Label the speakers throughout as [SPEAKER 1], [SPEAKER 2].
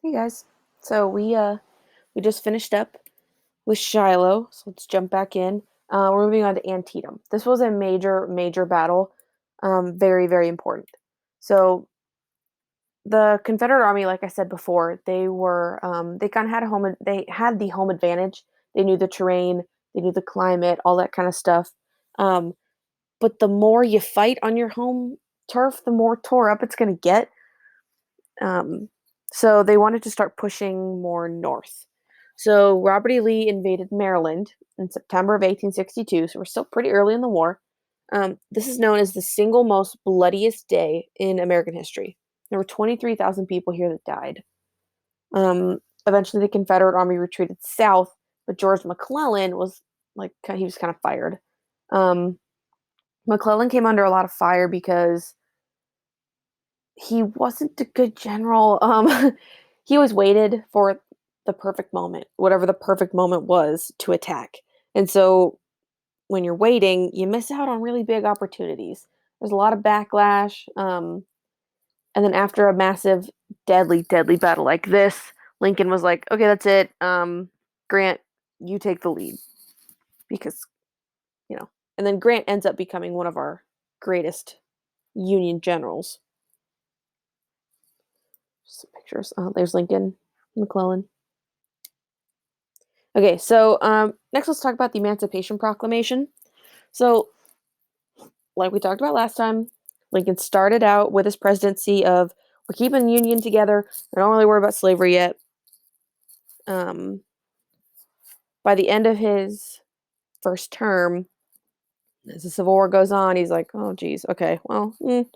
[SPEAKER 1] Hey guys. So we just finished up with Shiloh, so let's jump back in. We're moving on to Antietam. This was a major battle, very very important. So the Confederate Army, like I said before, they kind of had they had the home advantage. They knew the terrain, they knew the climate, all that kind of stuff. Um, but the more you fight on your home turf, the more tore up it's going to get. Um, so they wanted to start pushing more north. So Robert E. Lee invaded Maryland in September of 1862. So we're still pretty early in the war. This is known as the single most bloodiest day in American history. There were 23,000 people here that died. Eventually, the Confederate Army retreated south, but George McClellan was he was kind of fired. Um, McClellan came under a lot of fire because he wasn't a good general. He always waited for the perfect moment, whatever the perfect moment was, to attack. And so when you're waiting, you miss out on really big opportunities. There's a lot of backlash. And then after a massive, deadly battle like this, Lincoln was like, okay, that's it. Grant, you take the lead because, you know. And then Grant ends up becoming one of our greatest Union generals. Some pictures. There's Lincoln, McClellan. Okay, so next let's talk about the Emancipation Proclamation. So, like we talked about last time, Lincoln started out with his presidency of we're keeping the Union together. I don't really worry about slavery yet. Um, by the end of his first term, as the Civil War goes on, he's like, oh, geez, okay, well, let's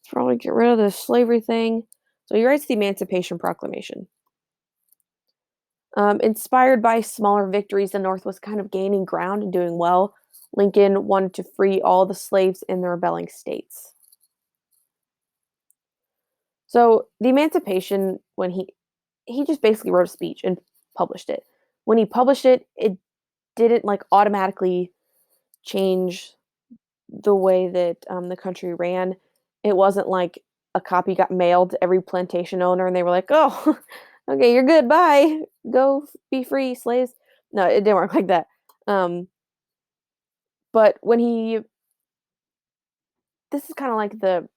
[SPEAKER 1] probably get rid of this slavery thing. So he writes the Emancipation Proclamation. Inspired by smaller victories, the North was kind of gaining ground and doing well. Lincoln wanted to free all the slaves in the rebelling states. So the Emancipation, when he just basically wrote a speech and published it. When he published it, it didn't like automatically change the way that the country ran. It wasn't like a copy got mailed to every plantation owner and they were like, "Oh, okay, you're good. Bye. Go be free, slaves." No, it didn't work like that. Um, but when he this is kind of like the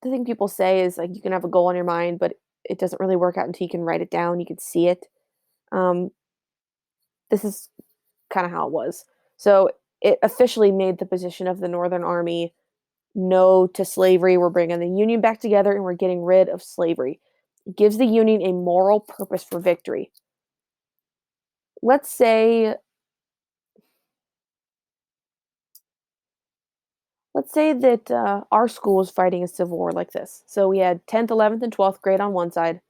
[SPEAKER 1] thing people say is like you can have a goal in your mind, but it doesn't really work out until you can write it down, you can see it. Um, this is kind of how it was. So it officially made the position of the Northern Army no to slavery. We're bringing the Union back together and we're getting rid of slavery. It gives the Union a moral purpose for victory. Let's say let's say that our school was fighting a civil war like this. So we had 10th, 11th, and 12th grade on one side,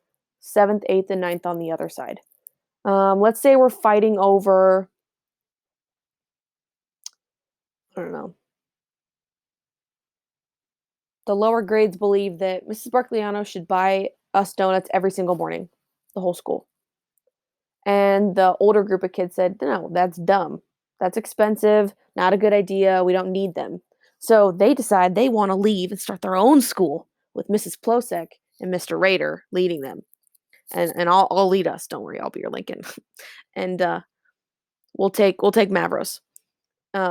[SPEAKER 1] 7th, 8th, and 9th on the other side. Let's say we're fighting over, I don't know, the lower grades believe that Mrs. Barcliano should buy us donuts every single morning, the whole school. And the older group of kids said, no, that's dumb. That's expensive, not a good idea. We don't need them. So they decide they want to leave and start their own school with Mrs. Plosek and Mr. Rader leading them. And I'll lead us. Don't worry, I'll be your Lincoln. And we'll take Mavros.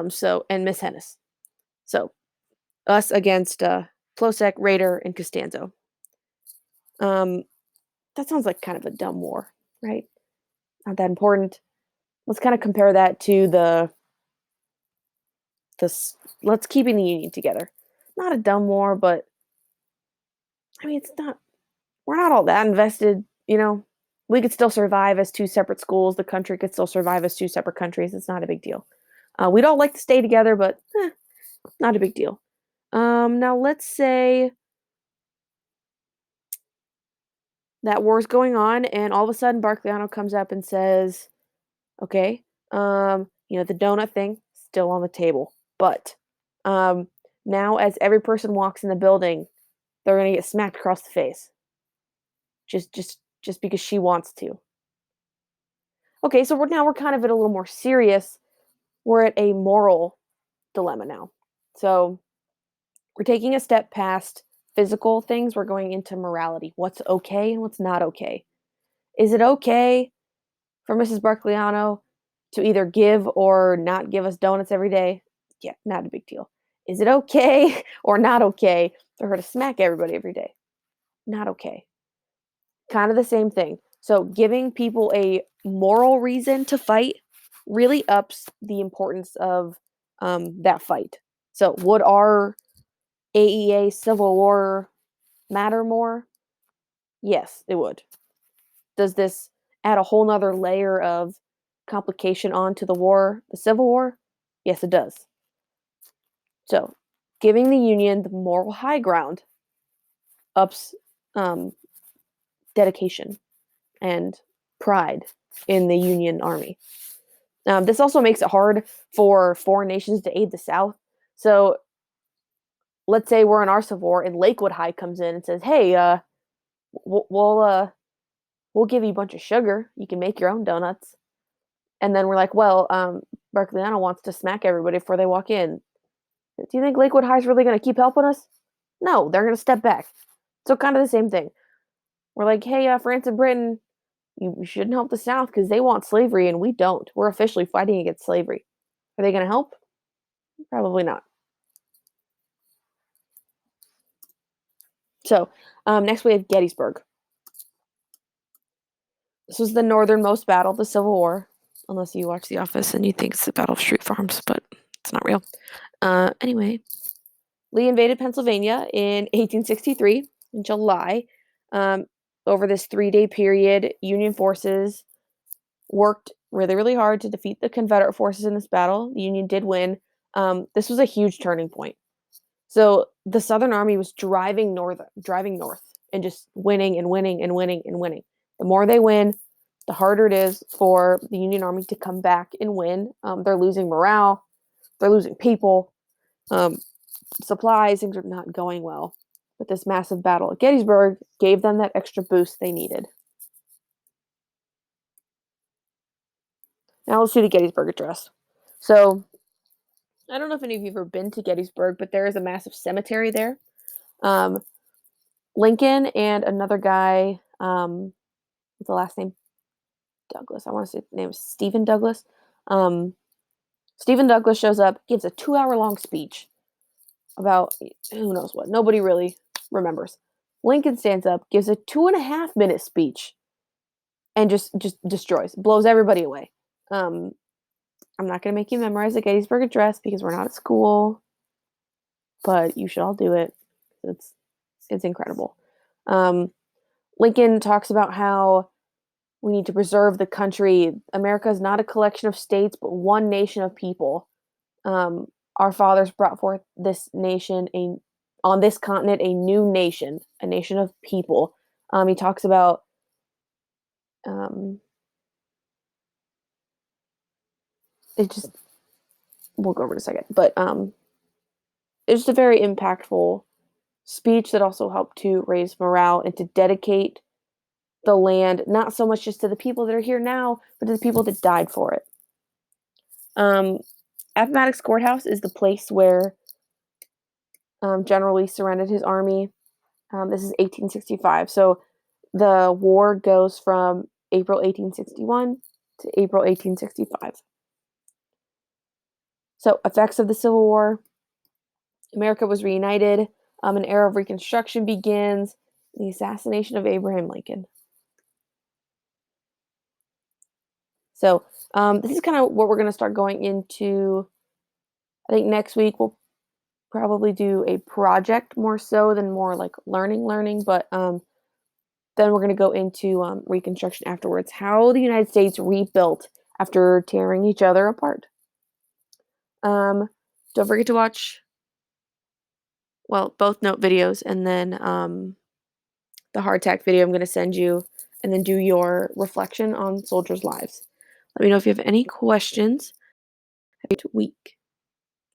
[SPEAKER 1] So and Miss Hennis. So us against Plosek, Rader, and Costanzo. Um, that sounds like kind of a dumb war, right? Not that important. Let's kind of compare that to this. Let's keeping the Union together. Not a dumb war, but I mean, it's not. We're not all that invested, you know. We could still survive as two separate schools. The country could still survive as two separate countries. It's not a big deal. We'd all like to stay together, but not a big deal. Now let's say that war's going on, and all of a sudden Barclayano comes up and says, "Okay, the donut thing still on the table, but um, now as every person walks in the building, they're gonna get smacked across the face, just because she wants to." Okay, so we're kind of at a little more serious. We're at a moral dilemma now. So we're taking a step past physical things. We're going into morality. What's okay and what's not okay. Is it okay for Mrs. Barcliano to either give or not give us donuts every day? Yeah, not a big deal. Is it okay or not okay for her to smack everybody every day? Not okay. Kind of the same thing. So giving people a moral reason to fight really ups the importance of that fight. So would our AEA Civil War matter more? Yes, it would. Does this add a whole nother layer of complication onto the Civil War? Yes, it does. So giving the Union the moral high ground ups um, dedication and pride in the Union Army. This also makes it hard for foreign nations to aid the South. So let's say we're in our Civil War and Lakewood High comes in and says, "Hey, we'll give you a bunch of sugar. You can make your own donuts." And then we're like, "Well, Barclayana wants to smack everybody before they walk in. Do you think Lakewood High is really going to keep helping us?" No, they're going to step back. So kind of the same thing. We're like, "Hey, France and Britain, you shouldn't help the South because they want slavery and we don't. We're officially fighting against slavery. Are they going to help? Probably not." So next we have Gettysburg. This was the northernmost battle of the Civil War, unless you watch The Office and you think it's the Battle of Street Farms, but it's not real. Anyway, Lee invaded Pennsylvania in 1863 in July. Um, over this 3-day period, Union forces worked really, really hard to defeat the Confederate forces in this battle. The Union did win. This was a huge turning point. So the Southern Army was driving north, and just winning and winning and winning and winning. The more they win, the harder it is for the Union Army to come back and win. They're losing morale, they're losing people, supplies, things are not going well. But this massive battle at Gettysburg gave them that extra boost they needed. Now let's do the Gettysburg Address. So I don't know if any of you have ever been to Gettysburg, but there is a massive cemetery there. Lincoln and another guy, what's the last name? Douglas. I want to say the name is Stephen Douglas. Stephen Douglas shows up, gives a 2-hour-long speech about who knows what. Nobody really remembers. Lincoln stands up, gives a 2.5-minute speech, and just destroys, blows everybody away. I'm not going to make you memorize the Gettysburg Address because we're not at school, but you should all do it. It's incredible. Lincoln talks about how we need to preserve the country. America is not a collection of states, but one nation of people. Our fathers brought forth this nation, on this continent, a new nation, a nation of people. He talks about it just, we'll go over in a second, but it's just a very impactful speech that also helped to raise morale and to dedicate the land, not so much just to the people that are here now, but to the people that died for it. Appomattox Courthouse is the place where General Lee surrendered his army. This is 1865. So the war goes from April 1861 to April 1865. So effects of the Civil War. America was reunited. An era of Reconstruction begins. The assassination of Abraham Lincoln. So this is kind of what we're going to start going into. I think next week we'll probably do a project more so than more like learning. But then we're going to go into Reconstruction afterwards. How the United States rebuilt after tearing each other apart. Don't forget to watch, both note videos and then the hardtack video I'm going to send you, and then do your reflection on soldiers' lives. Let me know if you have any questions. Have a good week.